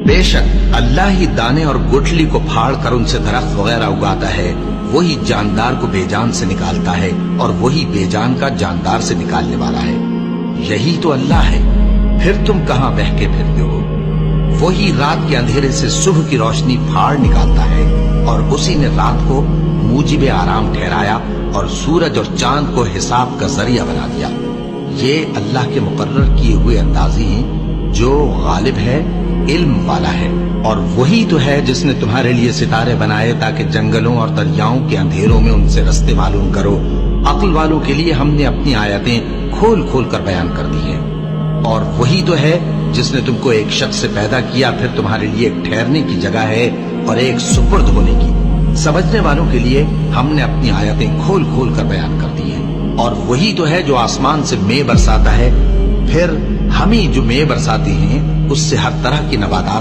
बेशक अल्लाह ही दाने और गुठली को फाड़ कर उनसे दरख्त वगैरह उगाता है, वही जानदार को बेजान से निकालता है और वही बेजान का जानदार से निकालने वाला है। यही तो अल्लाह है, फिर तुम कहां बह के फिरते हो। वही रात के अंधेरे से सुबह की रोशनी फाड़ निकालता है और उसी ने रात को मूजिब आराम ठहराया और सूरज और चांद को हिसाब का जरिया बना दिया। ये अल्लाह के मुकर्रर किए हुए अंदाज़े हैं जो गालिब है, इल्म वाला है। और वही तो है जिसने तुम्हारे लिए सितारे बनाए ताकि जंगलों और दरियाओं के अंधेरों में उनसे रास्ते मालूम करो। अक्ल वालों के लिए हमने अपनी आयतें खोल खोल कर बयान कर दी हैं। और वही तो है जिसने तुमको एक शख्स से पैदा किया, फिर तुम्हारे लिए एक ठहरने की जगह है और एक सुपुर्द होने की। समझने वालों के लिए हमने अपनी आयतें खोल खोल कर बयान कर दी हैं। और वही तो है जो आसमान से मेंह बरसाता है, फिर हम ही जो मेंह बरसाते हैं उससे हर तरह की नबातात